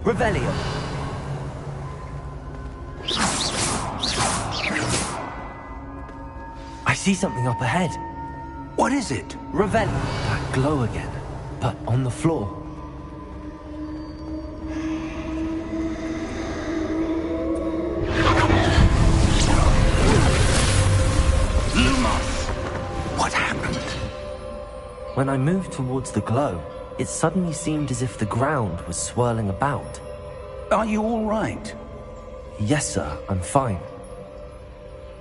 Revelio. I see something up ahead. What is it? Revelio. That glow again, but on the floor. What happened? When I moved towards the glow, it suddenly seemed as if the ground was swirling about. Are you all right? Yes, sir, I'm fine.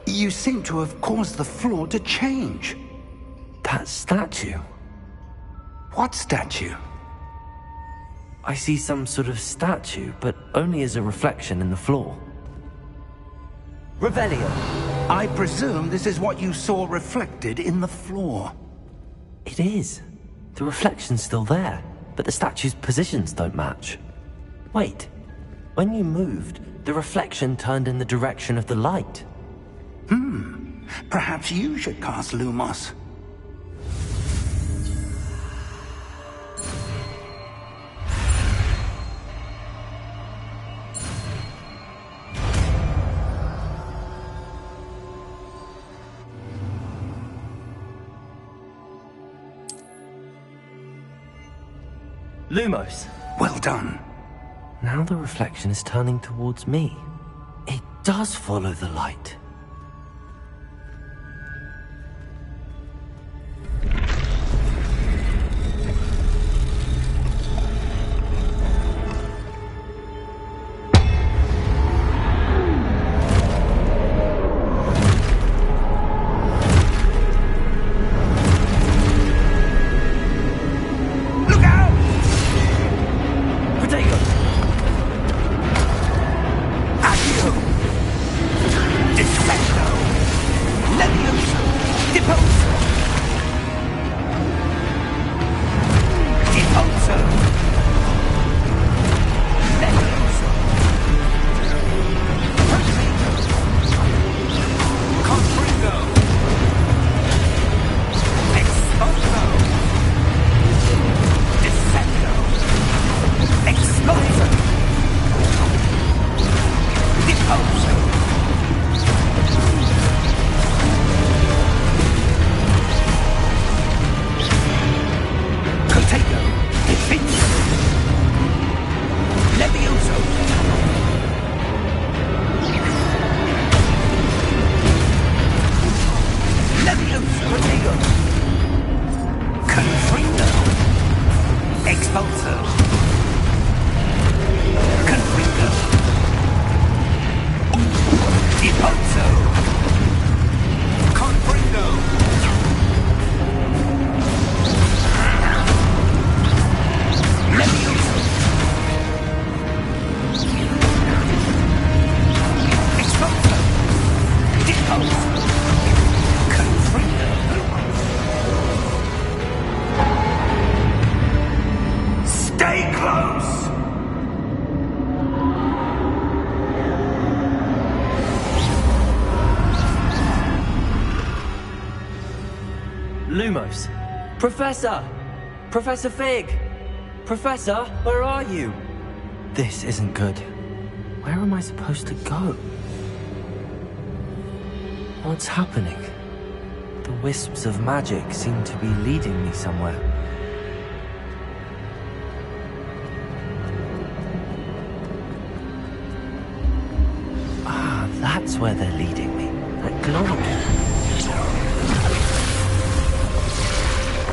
You seem to have caused the floor to change. That statue. What statue? I see some sort of statue, but only as a reflection in the floor. Revelio. I presume this is what you saw reflected in the floor. It is. The reflection's still there, but the statue's positions don't match. Wait. When you moved, the reflection turned in the direction of the light. Perhaps you should cast Lumos. Lumos. Well done. Now the reflection is turning towards me. It does follow the light. Lumos. Professor! Professor Fig! Professor, where are you? This isn't good. Where am I supposed to go? What's happening? The wisps of magic seem to be leading me somewhere. Ah, that's where they're leading me. That glow again.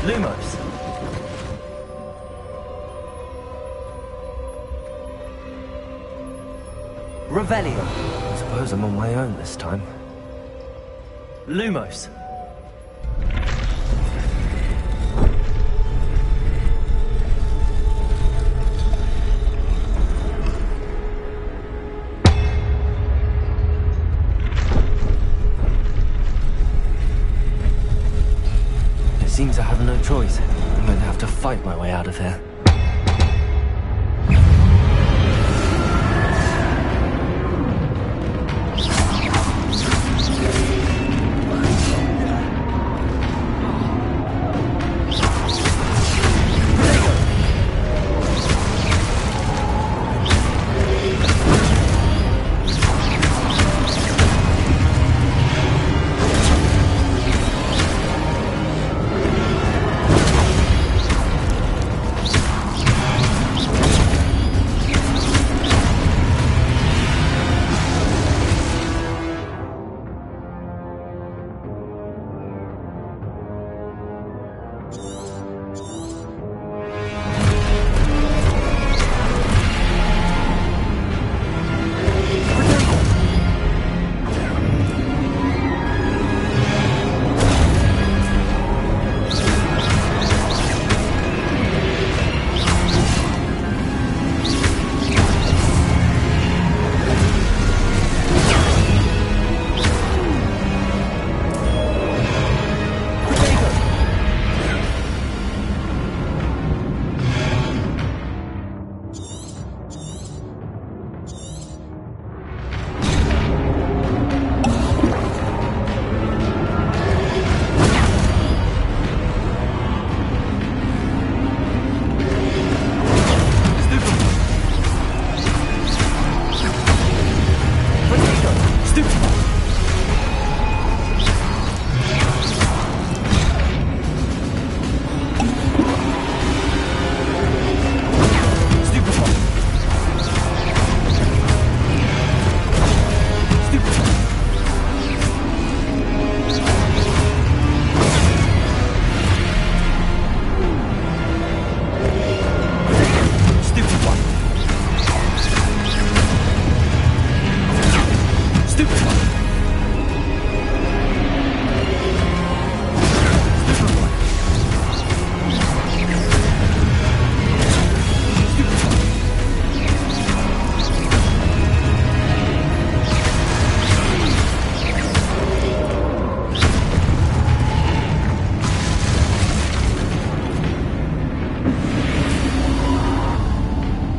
Lumos. Revelio. I suppose I'm on my own this time. Lumos. It seems I have no choice. I'm going to have to fight my way out of here.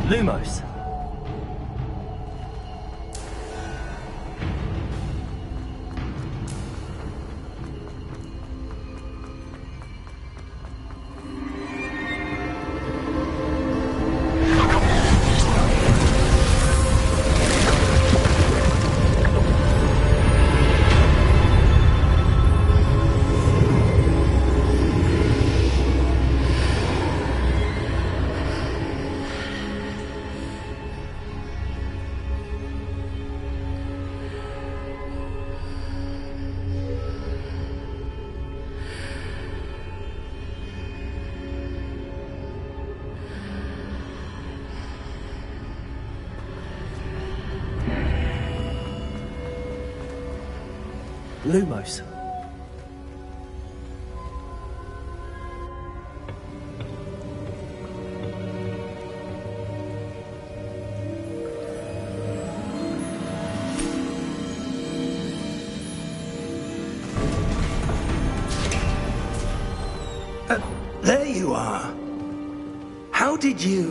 Lumos. Lumos. There you are. How did you...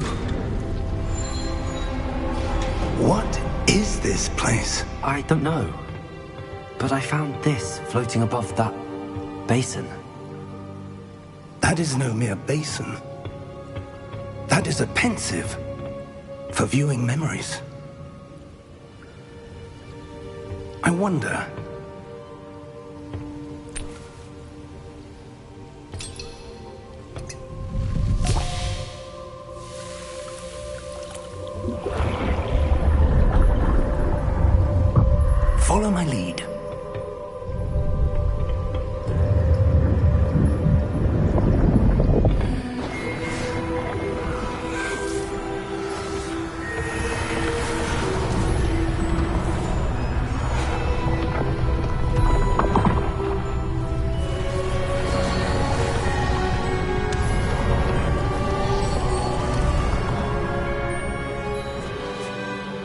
What is this place? I don't know. But I found this floating above that basin. That is no mere basin. That is a pensive for viewing memories. I wonder... Follow my lead.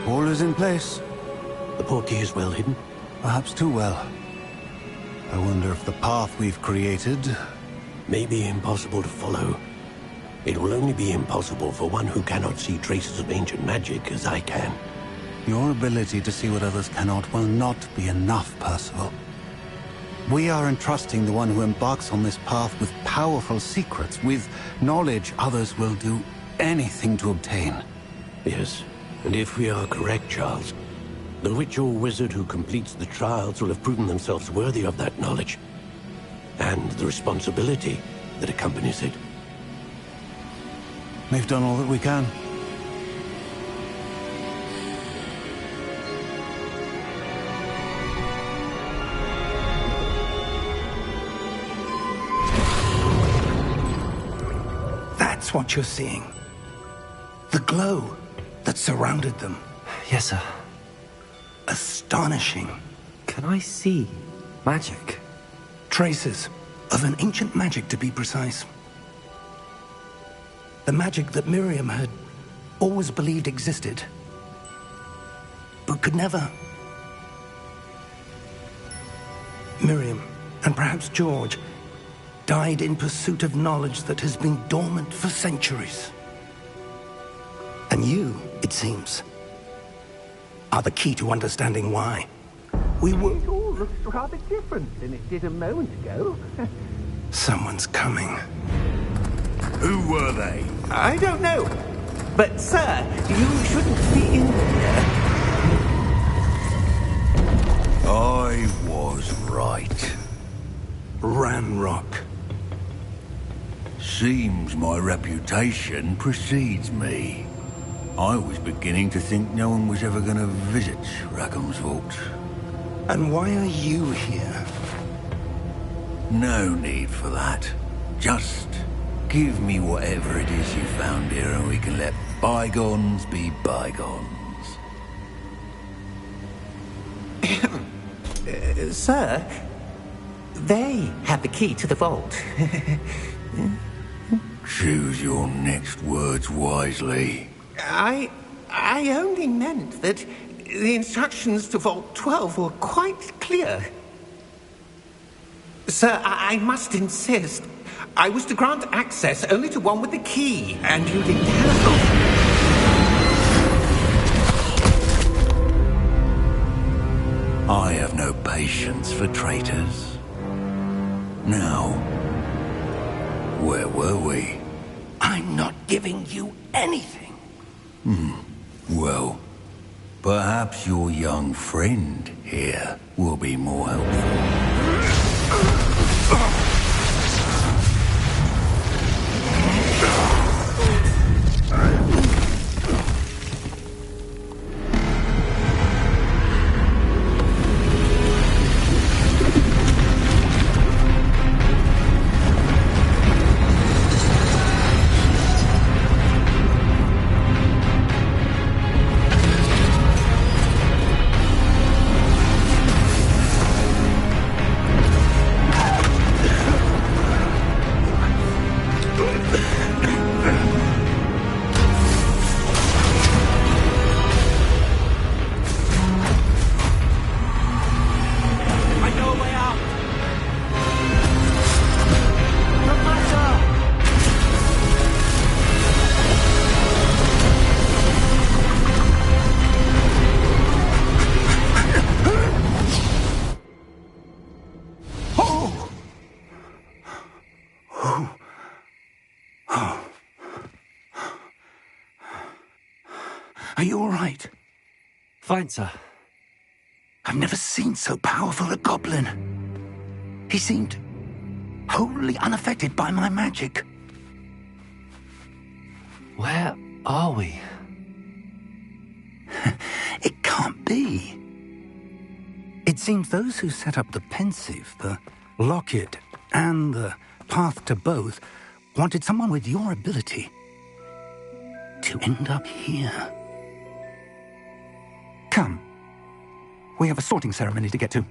All is in place. The portkey is well hidden. Perhaps too well. I wonder if the path we've created... May be impossible to follow. It will only be impossible for one who cannot see traces of ancient magic as I can. Your ability to see what others cannot will not be enough, Percival. We are entrusting the one who embarks on this path with powerful secrets, with knowledge others will do anything to obtain. Yes, and if we are correct, Charles, the witch or wizard who completes the trials will have proven themselves worthy of that knowledge, and the responsibility that accompanies it. We've done all that we can. That's what you're seeing. The glow that surrounded them. Yes, sir. Astonishing. Can I see magic? Traces of an ancient magic, to be precise. The magic that Miriam had always believed existed, but could never. Miriam, and perhaps George, died in pursuit of knowledge that has been dormant for centuries. And you, it seems, are the key to understanding why. We were... It all looks rather different than it did a moment ago. Someone's coming. Who were they? I don't know. But, sir, you shouldn't be in here. I was right. Ranrock. Seems my reputation precedes me. I was beginning to think no one was ever going to visit Rackham's vault. And why are you here? No need for that. Just give me whatever it is you found here and we can let bygones be bygones. Sir, they have the key to the vault. Choose your next words wisely. I only meant that the instructions to Vault 12 were quite clear. Sir, I must insist. I was to grant access only to one with the key, and you didn't have... I have no patience for traitors. Now, where were we? I'm not giving you anything. Well, perhaps your young friend here will be more helpful. Are you all right? Fine, sir. I've never seen so powerful a goblin. He seemed wholly unaffected by my magic. Where are we? It can't be. It seems those who set up the pensive, the locket, and the path to both wanted someone with your ability to end up here. Come. We have a sorting ceremony to get to.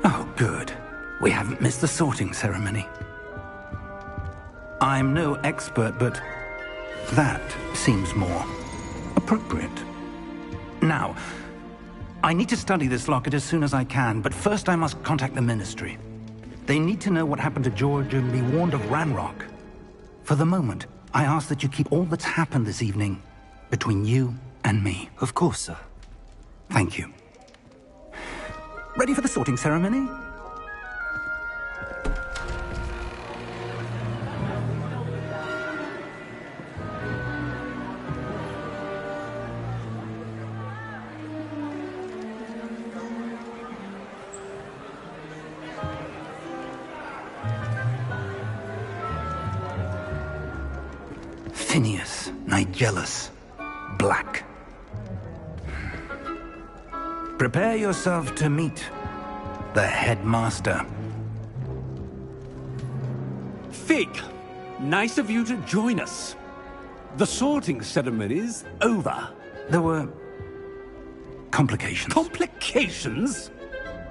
Oh, good. We haven't missed the sorting ceremony. I'm no expert, but that seems more appropriate. Now, I need to study this locket as soon as I can, but first I must contact the Ministry. They need to know what happened to George and be warned of Ranrock. For the moment, I ask that you keep all that's happened this evening between you and me. Of course, sir. Thank you. Ready for the sorting ceremony? Phineas, Nigellus, Black. Prepare yourself to meet the headmaster. Fig, nice of you to join us. The sorting ceremony's over. There were complications. Complications?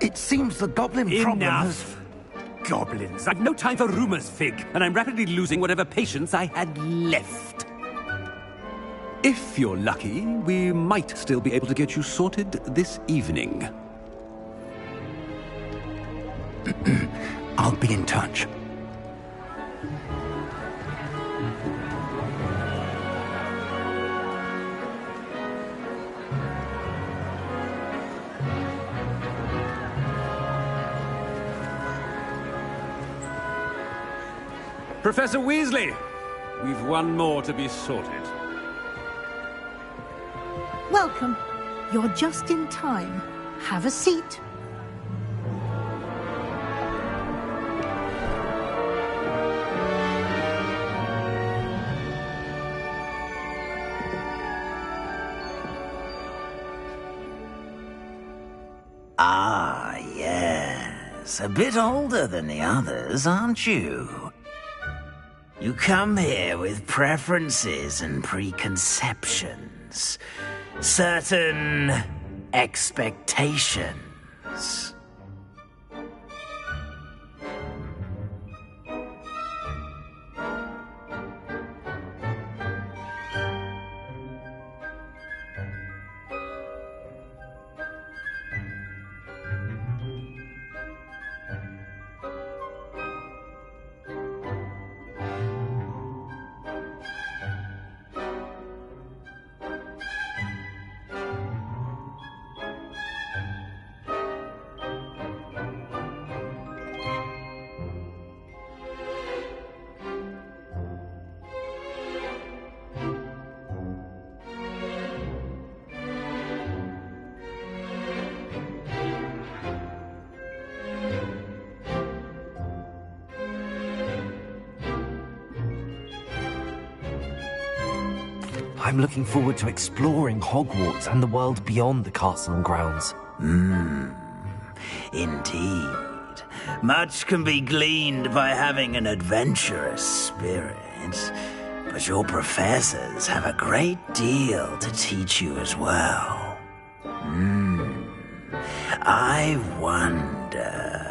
It seems the goblin problem has... Enough! Goblins. I've no time for rumors, Fig, and I'm rapidly losing whatever patience I had left. If you're lucky, we might still be able to get you sorted this evening. I'll be in touch. Professor Weasley, we've one more to be sorted. Welcome. You're just in time. Have a seat. Ah, yes. A bit older than the others, aren't you? You come here with preferences and preconceptions. Certain expectations. I'm looking forward to exploring Hogwarts and the world beyond the castle and grounds. Indeed. Much can be gleaned by having an adventurous spirit, but your professors have a great deal to teach you as well. I wonder...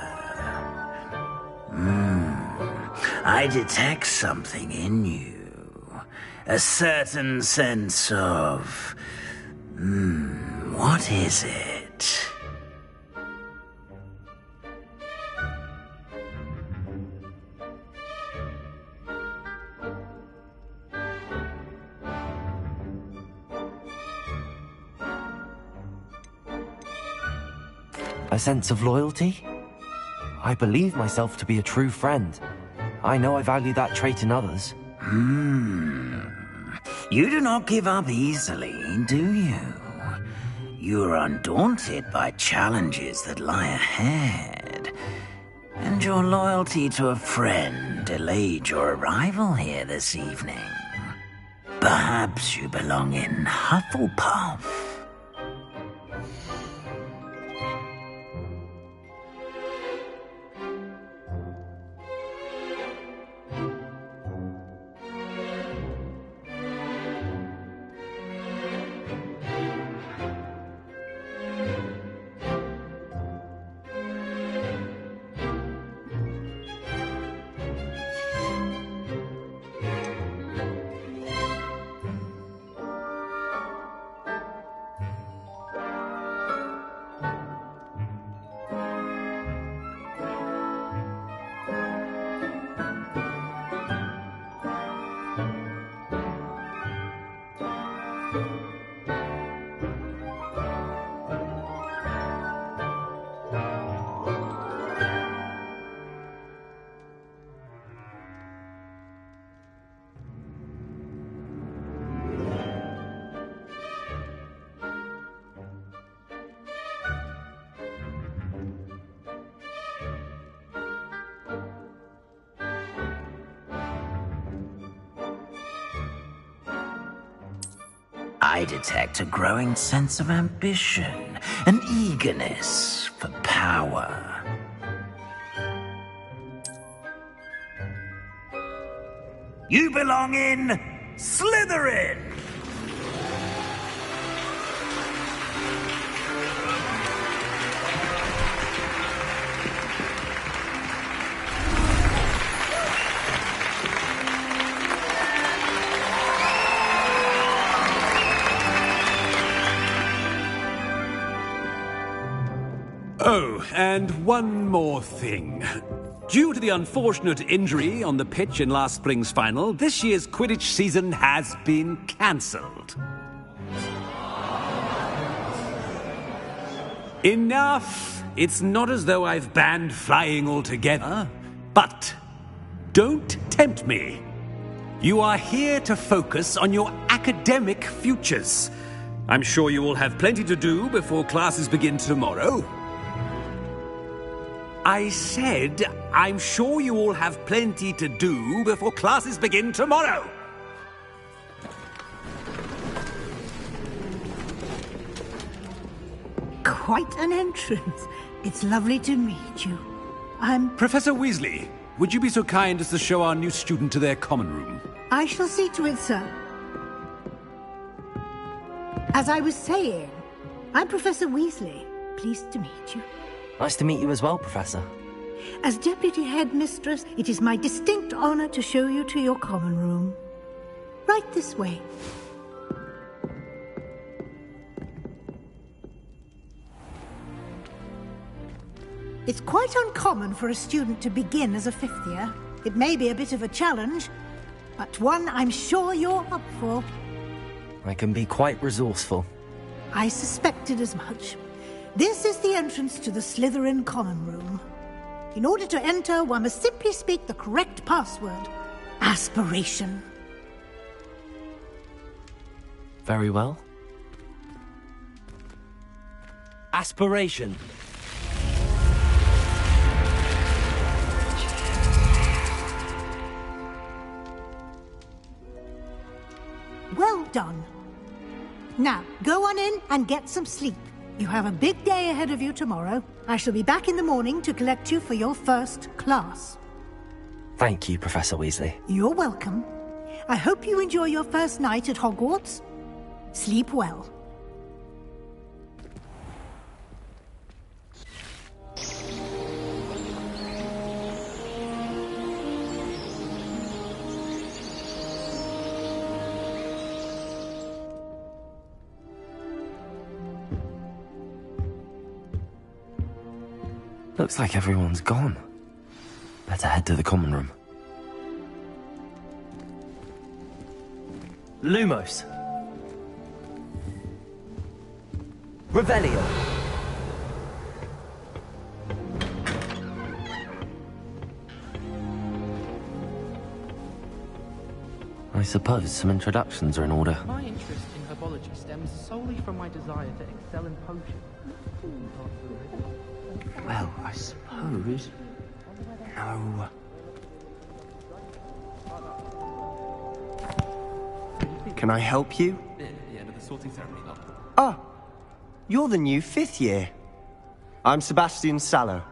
I detect something in you. A certain sense of... what is it? A sense of loyalty? I believe myself to be a true friend. I know I value that trait in others. You do not give up easily, do you? You are undaunted by challenges that lie ahead. And your loyalty to a friend delayed your arrival here this evening. Perhaps you belong in Hufflepuff. I detect a growing sense of ambition, an eagerness for power. You belong in Slytherin! Oh, and one more thing. Due to the unfortunate injury on the pitch in last spring's final, this year's Quidditch season has been cancelled. Enough! It's not as though I've banned flying altogether, but don't tempt me. You are here to focus on your academic futures. I'm sure you will have plenty to do before classes begin tomorrow. I said, I'm sure you all have plenty to do before classes begin tomorrow. Quite an entrance. It's lovely to meet you. I'm... Professor Weasley, would you be so kind as to show our new student to their common room? I shall see to it, sir. As I was saying, I'm Professor Weasley. Pleased to meet you. Nice to meet you as well, Professor. As Deputy Headmistress, it is my distinct honor to show you to your common room. Right this way. It's quite uncommon for a student to begin as a fifth year. It may be a bit of a challenge, but one I'm sure you're up for. I can be quite resourceful. I suspected as much. This is the entrance to the Slytherin common room. In order to enter, one must simply speak the correct password. Aspiration. Very well. Aspiration. Well done. Now, go on in and get some sleep. You have a big day ahead of you tomorrow. I shall be back in the morning to collect you for your first class. Thank you, Professor Weasley. You're welcome. I hope you enjoy your first night at Hogwarts. Sleep well. Looks like everyone's gone. Better head to the common room. Lumos. Revelio. I suppose some introductions are in order. My interest in herbology stems solely from my desire to excel in potions. Well, I suppose... No. Can I help you? The end of the sorting ceremony, Lord. Ah, you're the new 5th year. I'm Sebastian Sallow.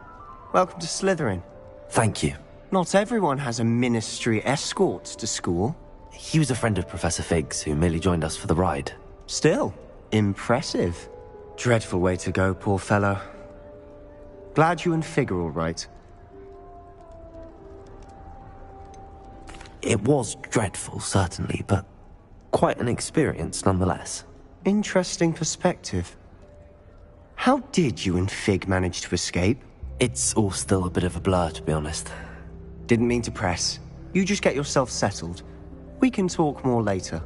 Welcome to Slytherin. Thank you. Not everyone has a ministry escort to school. He was a friend of Professor Fig's who merely joined us for the ride. Still, impressive. Dreadful way to go, poor fellow. Glad you and Fig are all right. It was dreadful, certainly, but quite an experience nonetheless. Interesting perspective. How did you and Fig manage to escape? It's all still a bit of a blur, to be honest. Didn't mean to press. You just get yourself settled. We can talk more later.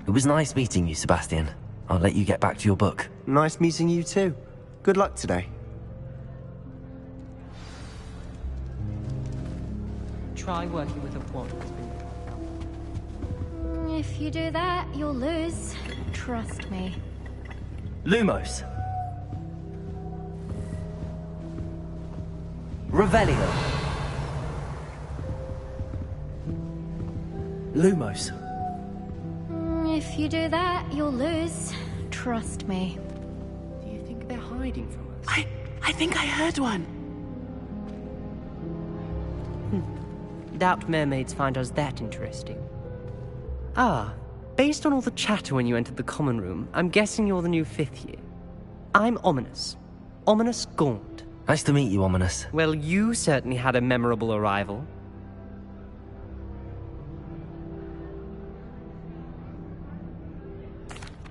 It was nice meeting you, Sebastian. I'll let you get back to your book. Nice meeting you too. Good luck today. Try working with a wand. If you do that, you'll lose. Trust me. Lumos. Revelio. Lumos. If you do that, you'll lose. Trust me. Do you think they're hiding from us? I think I heard one. Doubt mermaids find us that interesting. Ah, based on all the chatter when you entered the common room, I'm guessing you're the new 5th year. I'm Ominous. Ominous Gaunt. Nice to meet you, Ominous. Well, you certainly had a memorable arrival.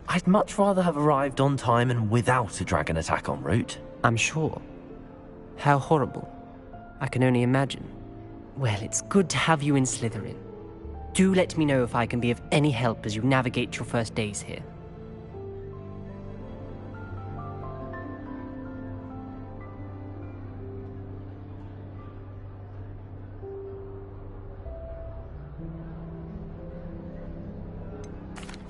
I'd much rather have arrived on time and without a dragon attack en route. I'm sure. How horrible. I can only imagine. Well, it's good to have you in Slytherin. Do let me know if I can be of any help as you navigate your first days here.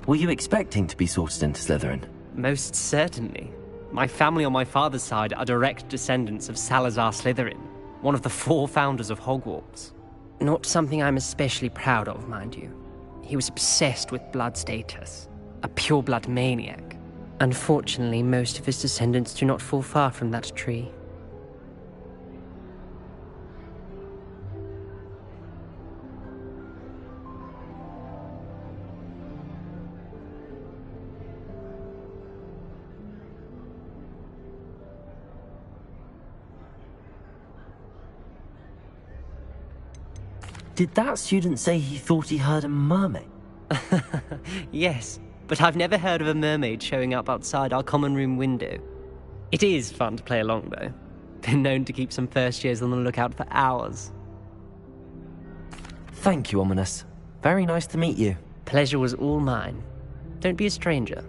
Were you expecting to be sorted into Slytherin? Most certainly. My family on my father's side are direct descendants of Salazar Slytherin, one of the 4 founders of Hogwarts. Not something I'm especially proud of, mind you. He was obsessed with blood status, a pure-blood maniac. Unfortunately, most of his descendants do not fall far from that tree. Did that student say he thought he heard a mermaid? Yes, but I've never heard of a mermaid showing up outside our common room window. It is fun to play along, though. Been known to keep some first years on the lookout for hours. Thank you, Ominous. Very nice to meet you. Pleasure was all mine. Don't be a stranger.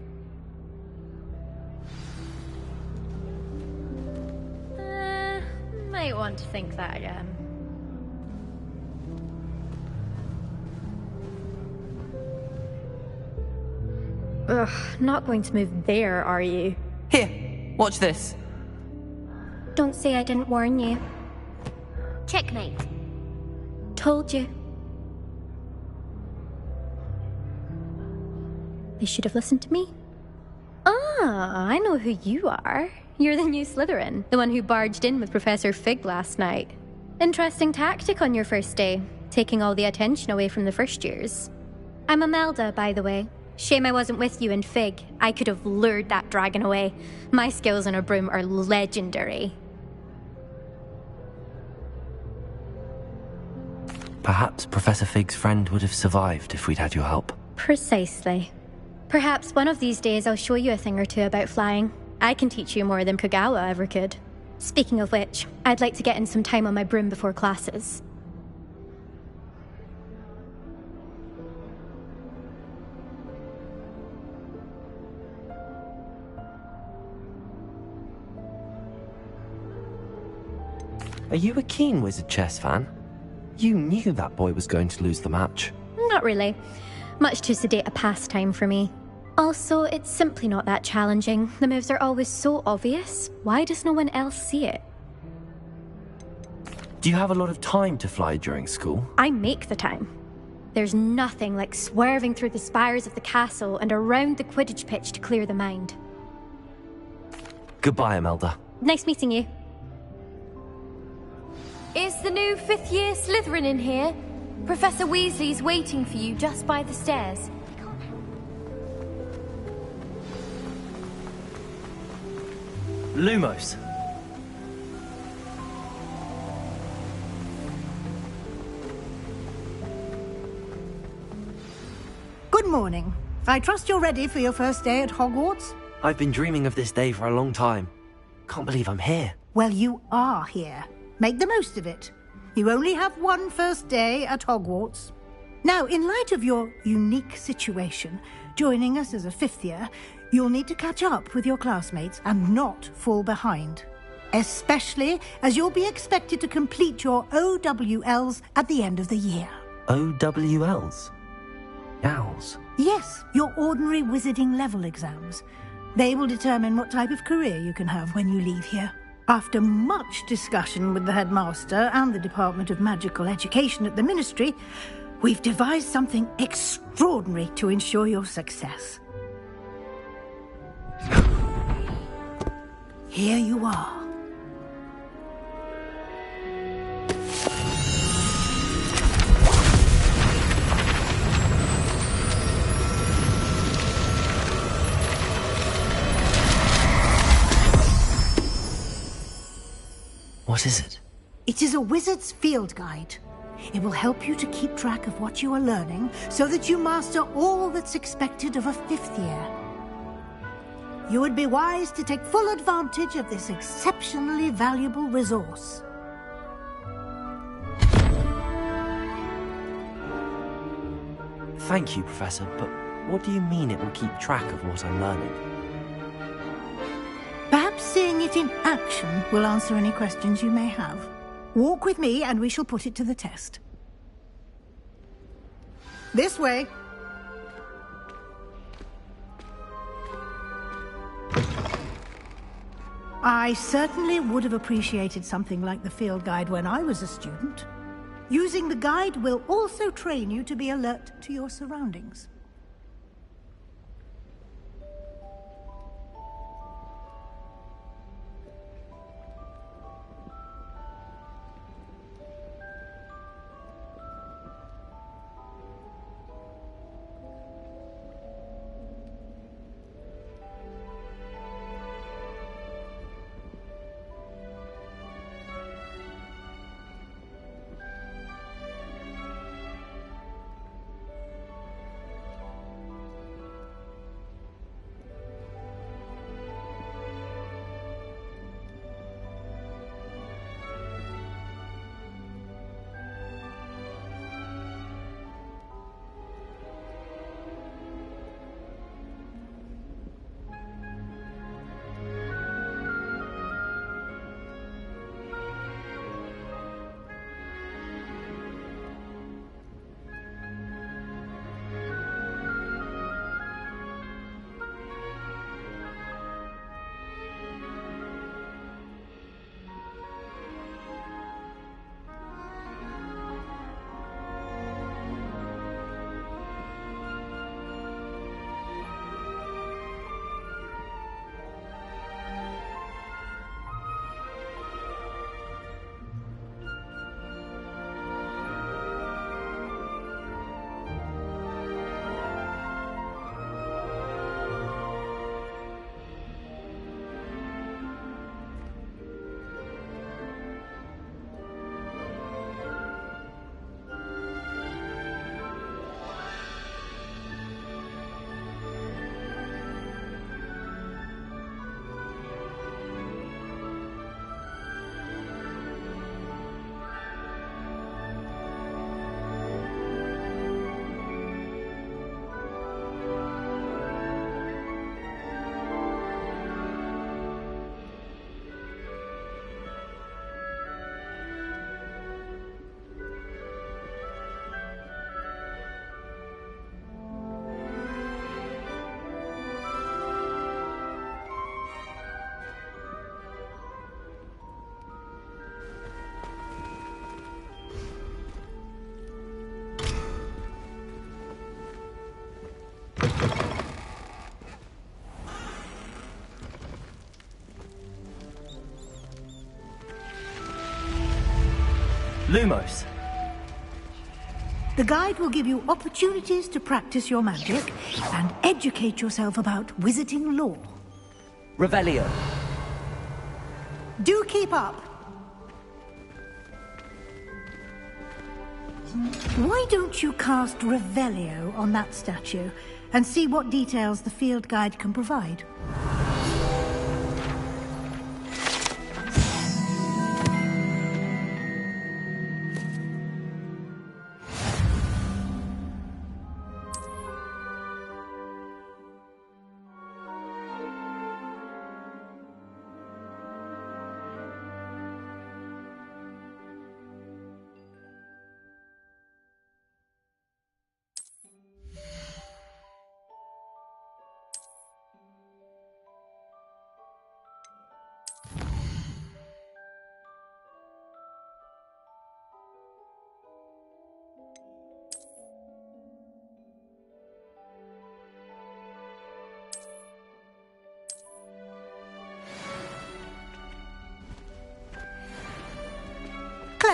Might want to think that again. Ugh, not going to move there, are you? Here, watch this. Don't say I didn't warn you. Checkmate. Told you. They should have listened to me. Ah, I know who you are. You're the new Slytherin, the one who barged in with Professor Fig last night. Interesting tactic on your first day, taking all the attention away from the first years. I'm Imelda, by the way. Shame I wasn't with you in Fig. I could have lured that dragon away. My skills on a broom are legendary. Perhaps Professor Fig's friend would have survived if we'd had your help. Precisely. Perhaps one of these days I'll show you a thing or two about flying. I can teach you more than Kogawa ever could. Speaking of which, I'd like to get in some time on my broom before classes. Are you a keen Wizard chess fan? You knew that boy was going to lose the match. Not really. Much too sedate a pastime for me. Also, it's simply not that challenging. The moves are always so obvious. Why does no one else see it? Do you have a lot of time to fly during school? I make the time. There's nothing like swerving through the spires of the castle and around the Quidditch pitch to clear the mind. Goodbye, Imelda. Nice meeting you. Is the new 5th year Slytherin in here? Professor Weasley's waiting for you just by the stairs. Lumos. Good morning. I trust you're ready for your first day at Hogwarts? I've been dreaming of this day for a long time. Can't believe I'm here. Well, you are here. Make the most of it. You only have one first day at Hogwarts. Now, in light of your unique situation, joining us as a 5th year, you'll need to catch up with your classmates and not fall behind. Especially as you'll be expected to complete your OWLs at the end of the year. OWLs? Owls? Yes, your ordinary wizarding level exams. They will determine what type of career you can have when you leave here. After much discussion with the headmaster and the Department of Magical Education at the Ministry, we've devised something extraordinary to ensure your success. Here you are. What is it? It is a wizard's field guide. It will help you to keep track of what you are learning so that you master all that's expected of a 5th year. You would be wise to take full advantage of this exceptionally valuable resource. Thank you, Professor, but what do you mean it will keep track of what I'm learning? Perhaps seeing it in action will answer any questions you may have. Walk with me and we shall put it to the test. This way. I certainly would have appreciated something like the field guide when I was a student. Using the guide will also train you to be alert to your surroundings. Lumos. The guide will give you opportunities to practice your magic and educate yourself about wizarding lore. Revelio. Do keep up. Why don't you cast Revelio on that statue and see what details the field guide can provide?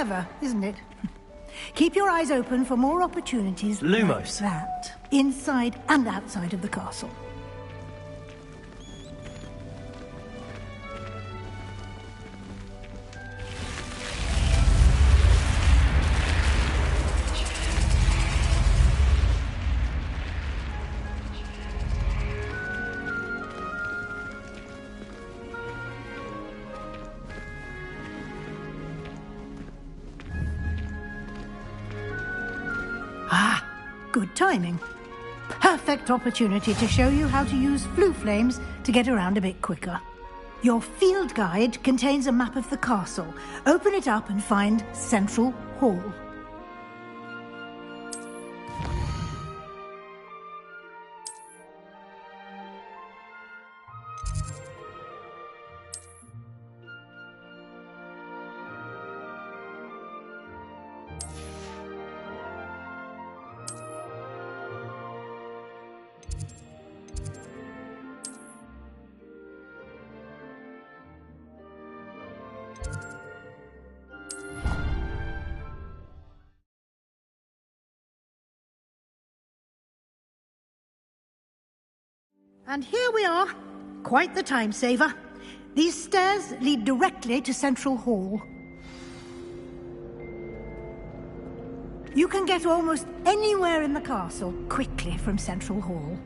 Clever, isn't it? Keep your eyes open for more opportunities Lumos. like that, inside and outside of the castle. Good timing. Perfect opportunity to show you how to use flue flames to get around a bit quicker. Your field guide contains a map of the castle. Open it up and find Central Hall. And here we are. Quite the time saver. These stairs lead directly to Central Hall. You can get almost anywhere in the castle quickly from Central Hall.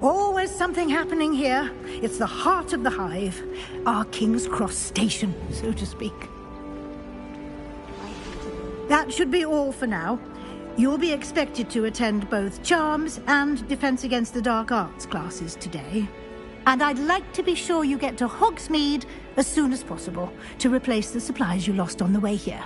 Always something happening here. It's the heart of the hive. Our King's Cross station, so to speak. That should be all for now. You'll be expected to attend both Charms and Defense Against the Dark Arts classes today. And I'd like to be sure you get to Hogsmeade as soon as possible to replace the supplies you lost on the way here.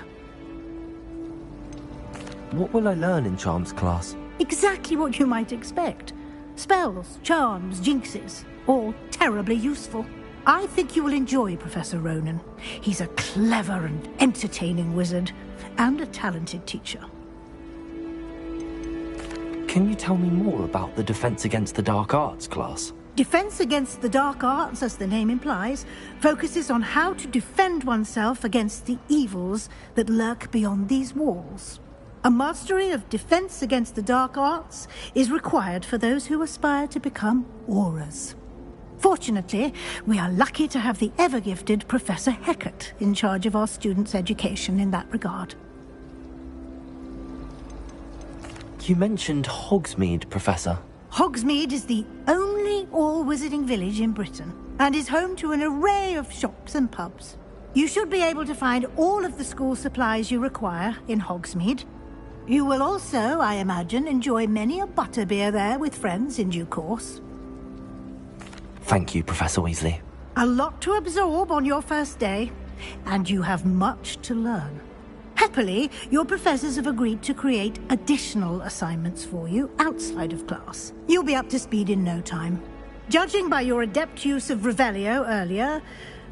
What will I learn in Charms class? Exactly what you might expect. Spells, charms, jinxes, all terribly useful. I think you will enjoy Professor Ronan. He's a clever and entertaining wizard, and a talented teacher. Can you tell me more about the Defense Against the Dark Arts class? Defense Against the Dark Arts, as the name implies, focuses on how to defend oneself against the evils that lurk beyond these walls. A mastery of Defense Against the Dark Arts is required for those who aspire to become Aurors. Fortunately, we are lucky to have the ever-gifted Professor Hecat in charge of our students' education in that regard. You mentioned Hogsmeade, Professor. Hogsmeade is the only all-wizarding village in Britain, and is home to an array of shops and pubs. You should be able to find all of the school supplies you require in Hogsmeade. You will also, I imagine, enjoy many a butterbeer there with friends in due course. Thank you, Professor Weasley. A lot to absorb on your first day, and you have much to learn. Happily, your professors have agreed to create additional assignments for you outside of class. You'll be up to speed in no time. Judging by your adept use of Revelio earlier,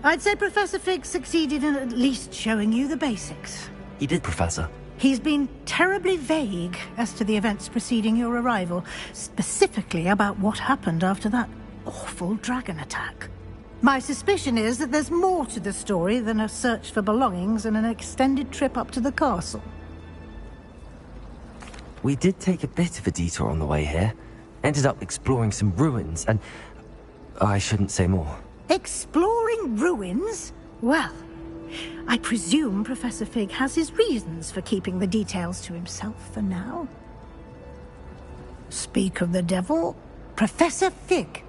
I'd say Professor Fig succeeded in at least showing you the basics. He did, Professor. He's been terribly vague as to the events preceding your arrival, specifically about what happened after that awful dragon attack. My suspicion is that there's more to the story than a search for belongings and an extended trip up to the castle. We did take a bit of a detour on the way here. Ended up exploring some ruins and... I shouldn't say more. Exploring ruins? Well, I presume Professor Fig has his reasons for keeping the details to himself for now. Speak of the devil, Professor Fig.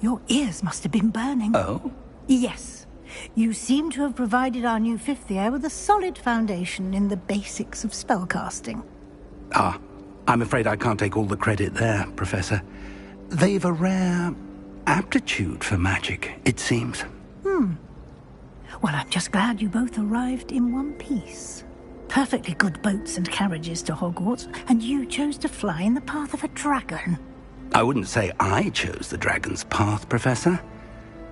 Your ears must have been burning. Oh? Yes. You seem to have provided our new fifth year with a solid foundation in the basics of spellcasting. Ah, I'm afraid I can't take all the credit there, Professor. They've a rare aptitude for magic, it seems. Well, I'm just glad you both arrived in one piece. Perfectly good boats and carriages to Hogwarts, and you chose to fly in the path of a dragon. I wouldn't say I chose the dragon's path, Professor.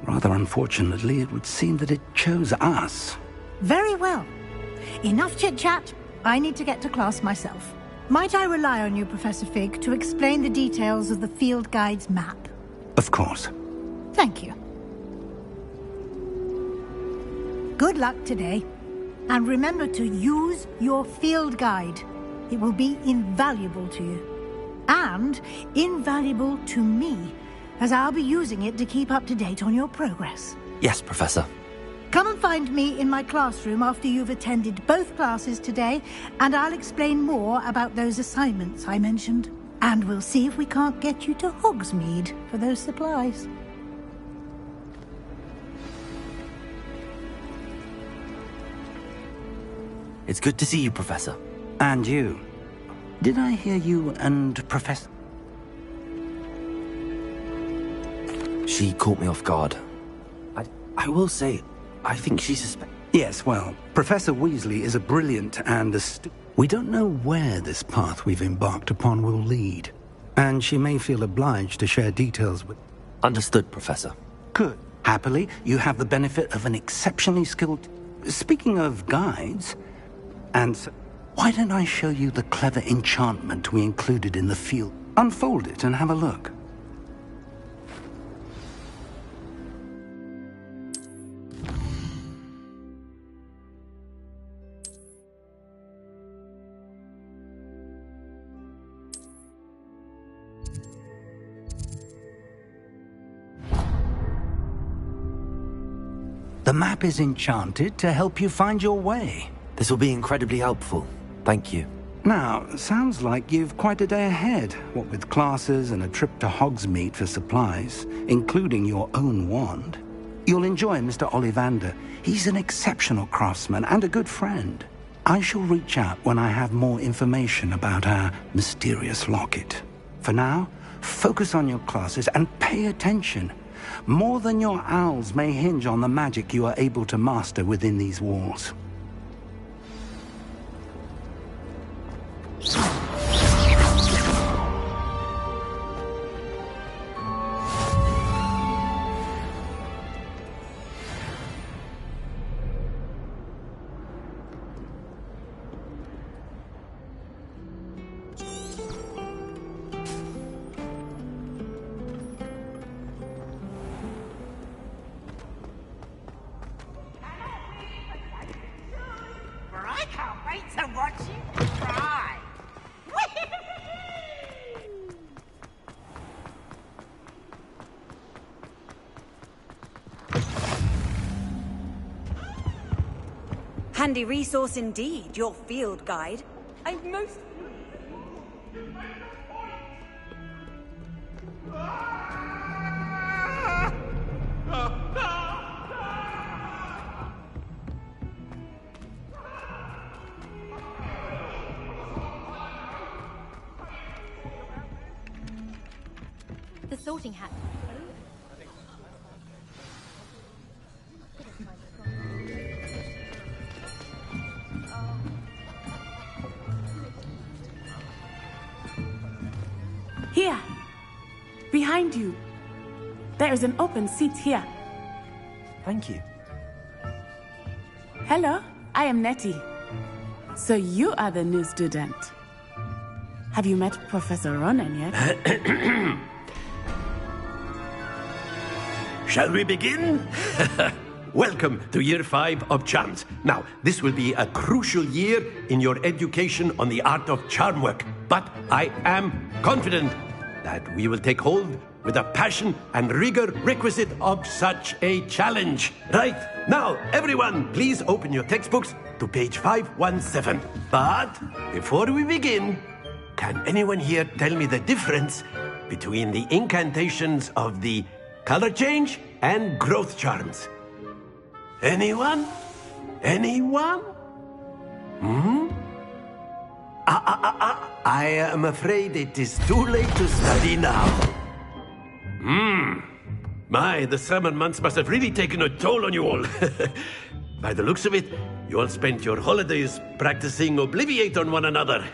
Rather unfortunately, it would seem that it chose us. Very well. Enough chit-chat. I need to get to class myself. Might I rely on you, Professor Fig, to explain the details of the field guide's map? Of course. Thank you. Good luck today. And remember to use your field guide. It will be invaluable to you. And invaluable to me, as I'll be using it to keep up to date on your progress. Yes, Professor. Come and find me in my classroom after you've attended both classes today, and I'll explain more about those assignments I mentioned. And we'll see if we can't get you to Hogsmeade for those supplies. It's good to see you, Professor. And you. Did I hear you and Professor... She caught me off guard. I will say, I think she suspects... Yes, well, Professor Weasley is a brilliant and astute... We don't know where this path we've embarked upon will lead. And she may feel obliged to share details with... Understood, Professor. Good. Happily, you have the benefit of an exceptionally skilled... Speaking of guides... And... Why don't I show you the clever enchantment we included in the field? Unfold it and have a look. The map is enchanted to help you find your way. This will be incredibly helpful. Thank you. Now, sounds like you've quite a day ahead, what with classes and a trip to Hogsmeade for supplies, including your own wand. You'll enjoy Mr. Ollivander. He's an exceptional craftsman and a good friend. I shall reach out when I have more information about our mysterious locket. For now, focus on your classes and pay attention. More than your owls may hinge on the magic you are able to master within these walls. I can't wait to watch you try. Handy resource indeed, your field guide. I'm most... The sorting hat. Here! Behind you. There is an open seat here. Thank you. Hello, I am Nettie. So you are the new student. Have you met Professor Ronan yet? Shall we begin? Welcome to Year 5 of Charms. Now, this will be a crucial year in your education on the art of charm work. But I am confident that we will take hold with the passion and rigor requisite of such a challenge. Right, now, everyone, please open your textbooks to page 517. But before we begin, can anyone here tell me the difference between the incantations of the color change and growth charms? Anyone? Anyone? I am afraid it is too late to study now. My, the summer months must have really taken a toll on you all. By the looks of it, you all spent your holidays practicing Obliviate on one another.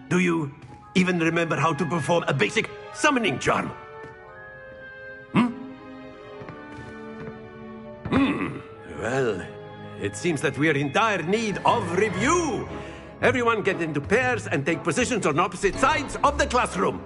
Do you even remember how to perform a basic summoning charm? Well, it seems that we are in dire need of review. Everyone get into pairs and take positions on opposite sides of the classroom.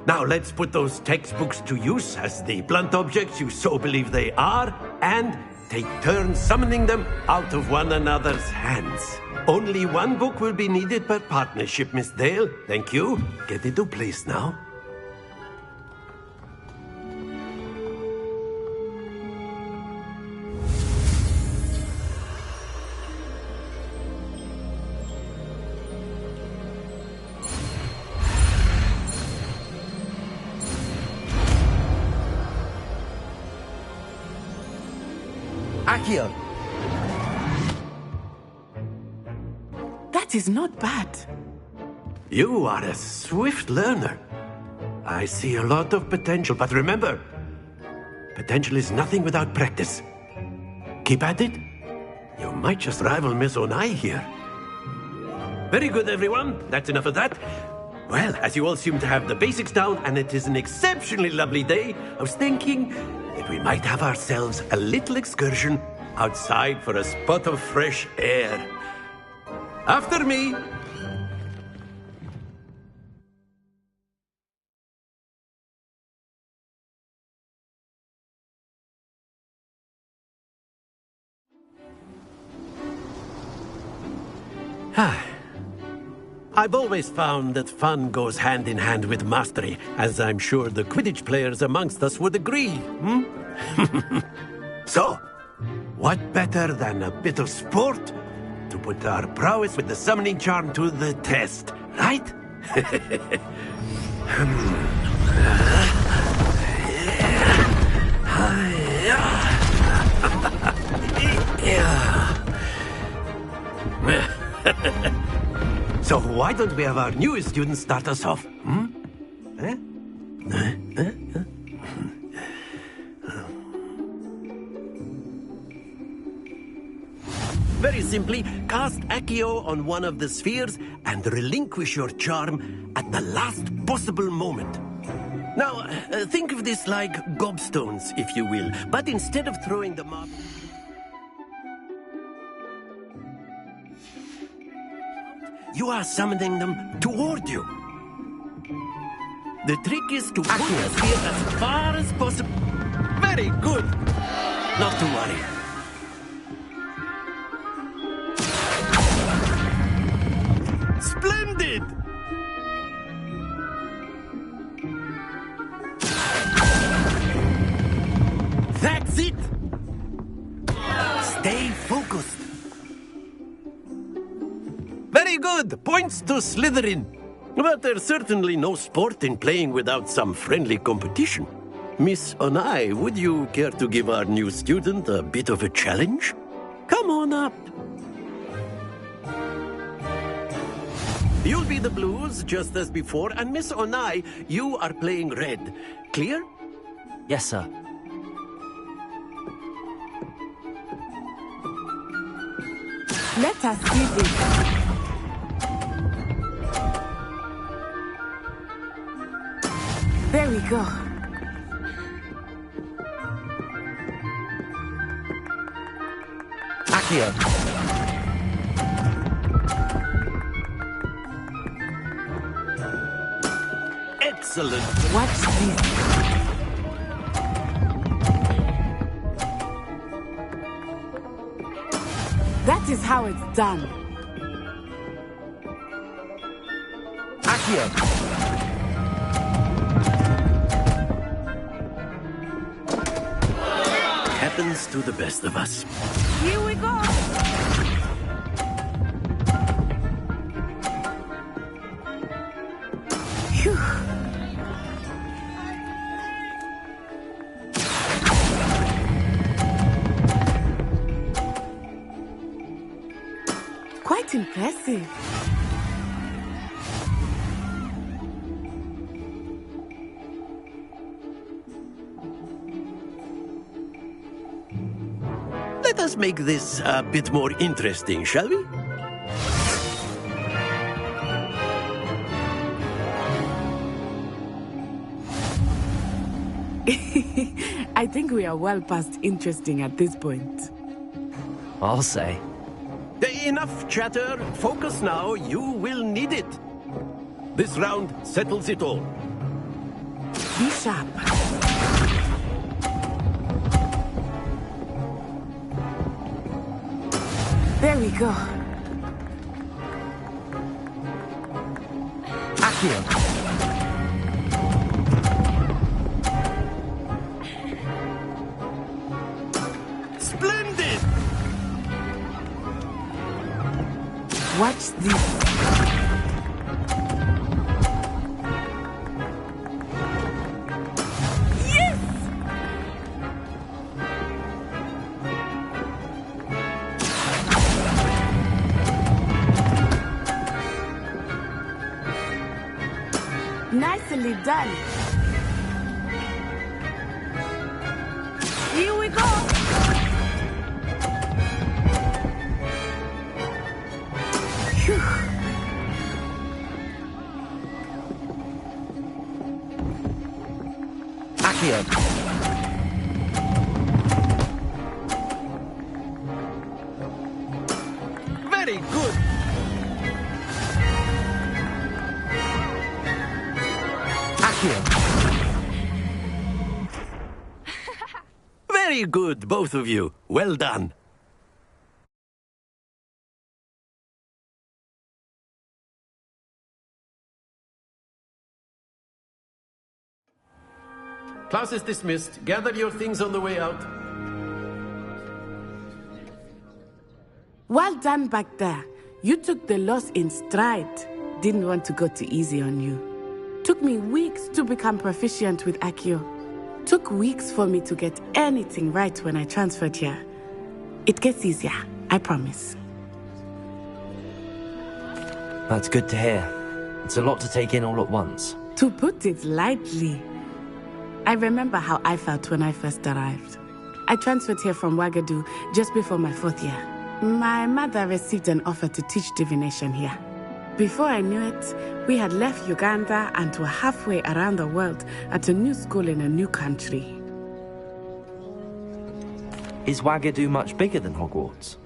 Now let's put those textbooks to use as the blunt objects you so believe they are, and take turns summoning them out of one another's hands. Only one book will be needed per partnership, Miss Dale. Thank you. Get into place now. Accio! That is not bad. You are a swift learner. I see a lot of potential, but remember, potential is nothing without practice. Keep at it. You might just rival Miss Onai here. Very good, everyone. That's enough of that. Well, as you all seem to have the basics down, and it is an exceptionally lovely day, I was thinking that we might have ourselves a little excursion outside for a spot of fresh air. After me. I've always found that fun goes hand in hand with mastery, as I'm sure the Quidditch players amongst us would agree. So, what better than a bit of sport to put our prowess with the summoning charm to the test, right? So why don't we have our newest student start us off? Very simply, cast Accio on one of the spheres and relinquish your charm at the last possible moment. Now, think of this like gobstones, if you will, but instead of throwing the marble... you are summoning them toward you. The trick is to pull the sphere as far as possible. Very good. Not to worry. Splendid! That's it! Stay focused. Very good! Points to Slytherin. But there's certainly no sport in playing without some friendly competition. Miss Onai, would you care to give our new student a bit of a challenge? Come on up. You'll be the blues, just as before, and Miss Onai, you are playing red. Clear? Yes, sir. Let us see this. There we go. Accio. Excellent. Watch this. That is how it's done. Accio. Happens to the best of us. Here we go. Phew. Quite impressive. Let us make this a bit more interesting, shall we? I think we are well past interesting at this point. I'll say. Enough chatter. Focus now. You will need it. This round settles it all. Be sharp. There we go. Accio. Splendid! Watch this. Nicely done. Here we go. Phew. Accio. Very good. Very good, both of you. Well done. Class is dismissed. Gather your things on the way out. Well done back there. You took the loss in stride. Didn't want to go too easy on you. Took me weeks to become proficient with Accio. Took weeks for me to get anything right when I transferred here. It gets easier, I promise. That's good to hear. It's a lot to take in all at once. To put it lightly, I remember how I felt when I first arrived. I transferred here from Wagadu just before my 4th year. My mother received an offer to teach divination here. Before I knew it, we had left Uganda and were halfway around the world at a new school in a new country. Is Wagadu much bigger than Hogwarts?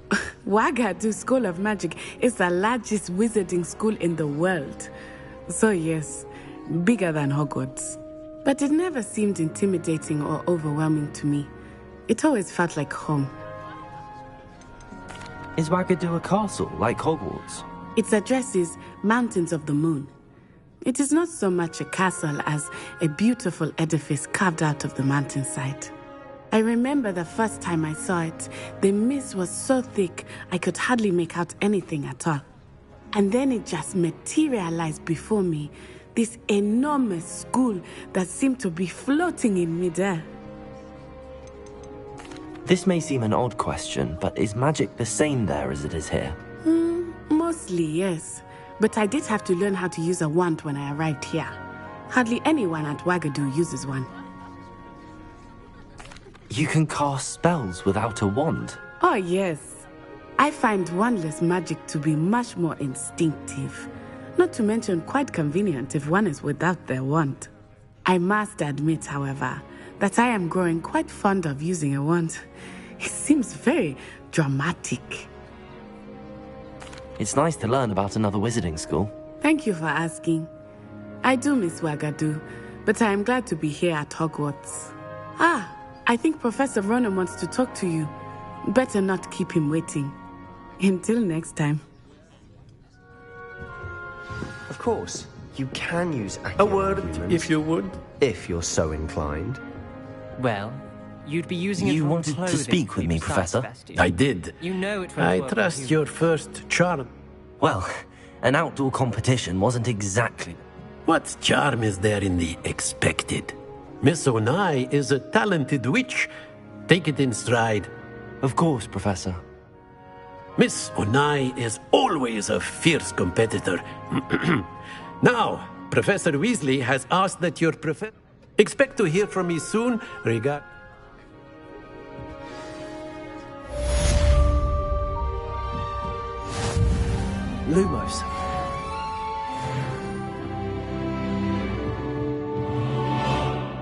Wagadu School of Magic is the largest wizarding school in the world. So yes, bigger than Hogwarts. But it never seemed intimidating or overwhelming to me. It always felt like home. Is Wagadu a castle, like Hogwarts? Its address is Mountains of the Moon. It is not so much a castle as a beautiful edifice carved out of the mountainside. I remember the first time I saw it, the mist was so thick I could hardly make out anything at all. And then it just materialized before me, this enormous school that seemed to be floating in midair. This may seem an odd question, but is magic the same there as it is here? Mostly, yes. But I did have to learn how to use a wand when I arrived here. Hardly anyone at Wagadu uses one. You can cast spells without a wand? Oh, yes. I find wandless magic to be much more instinctive. Not to mention quite convenient if one is without their wand. I must admit, however, that I am growing quite fond of using a wand. It seems very dramatic. It's nice to learn about another wizarding school. Thank you for asking. I do miss Wagadu, but I am glad to be here at Hogwarts. I think Professor Ronan wants to talk to you. Better not keep him waiting. Until next time. Of course, you can use a word, if you would. If you're so inclined. Well, you'd be using it. You wanted to speak with me, Professor? I did. You know it. I trust your first charm. Well, an outdoor competition wasn't exactly. What charm is there in the expected? Miss Onai is a talented witch. Take it in stride. Of course, Professor. Miss Onai is always a fierce competitor. Now, Professor Weasley has asked that your professor... Expect to hear from me soon regarding... Lumos.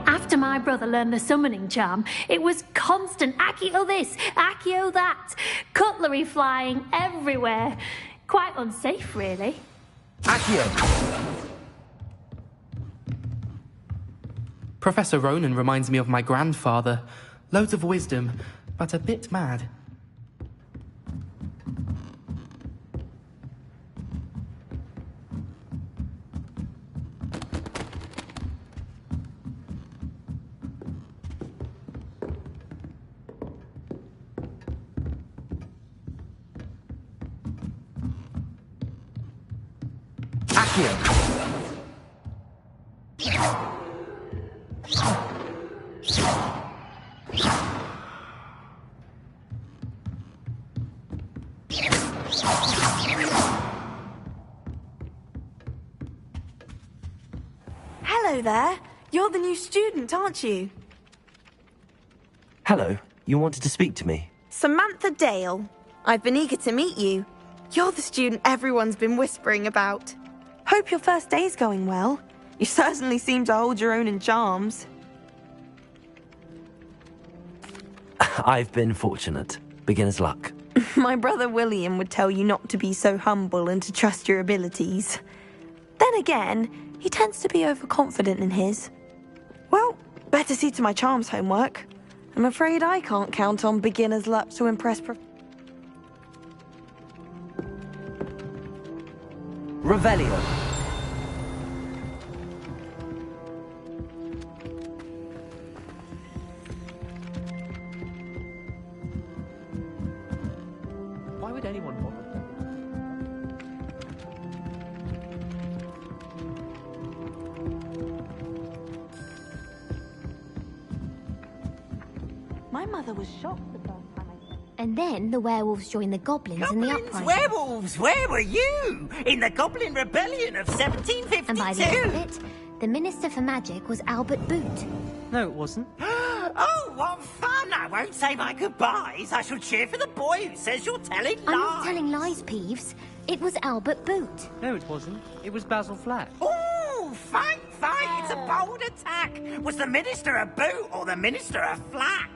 After my brother learned the summoning charm, it was constant Accio this, Accio that. Cutlery flying everywhere. Quite unsafe, really. Accio! Professor Ronan reminds me of my grandfather. Loads of wisdom, but a bit mad. Hello there. You're the new student, aren't you? Hello. You wanted to speak to me? Samantha Dale. I've been eager to meet you. You're the student everyone's been whispering about. Hope your first day's going well. You certainly seem to hold your own in charms. I've been fortunate. Beginner's luck. My brother William would tell you not to be so humble and to trust your abilities. Then again, he tends to be overconfident in his. Well, better see to my charms homework. I'm afraid I can't count on beginner's luck to impress Revelio. Why would anyone bother? My mother was shocked the first time I said. And then the werewolves joined the goblins in the uprising. Werewolves, where were you? In the Goblin Rebellion of 1752? And by the end of it, the Minister for Magic was Albert Boot. No, it wasn't. Oh, what fun! I won't say my goodbyes. I shall cheer for the boy who says you're telling lies. I'm not telling lies, Peeves. It was Albert Boot. No, it wasn't. It was Basil Flack. Oh, fight! It's a bold attack. Was the Minister a boot or the Minister a flack?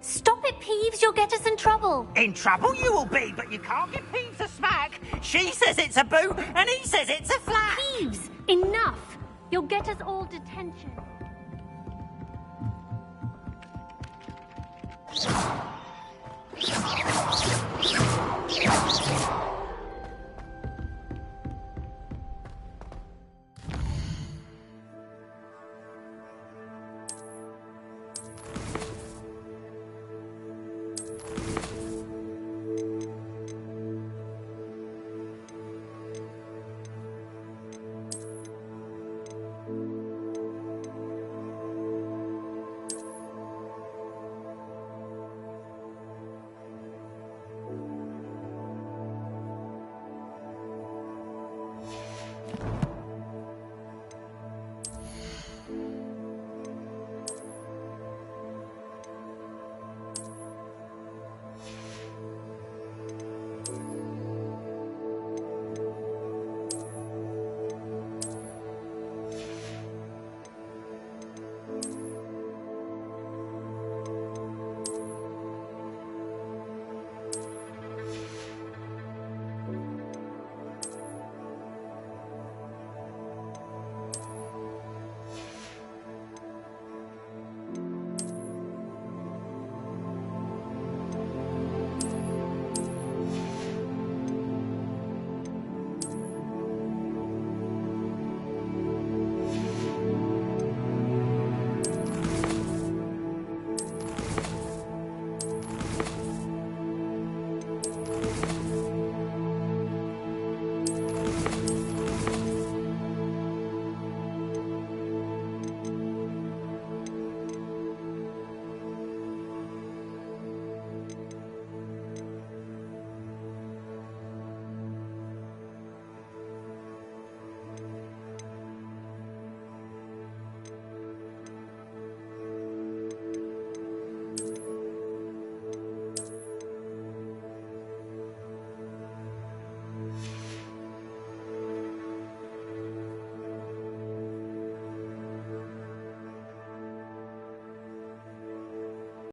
Stop it, Peeves. You'll get us in trouble. In trouble you will be, but you can't give Peeves a smack. She says it's a boot, and he says it's a flack. Peeves, enough. You'll get us all detention.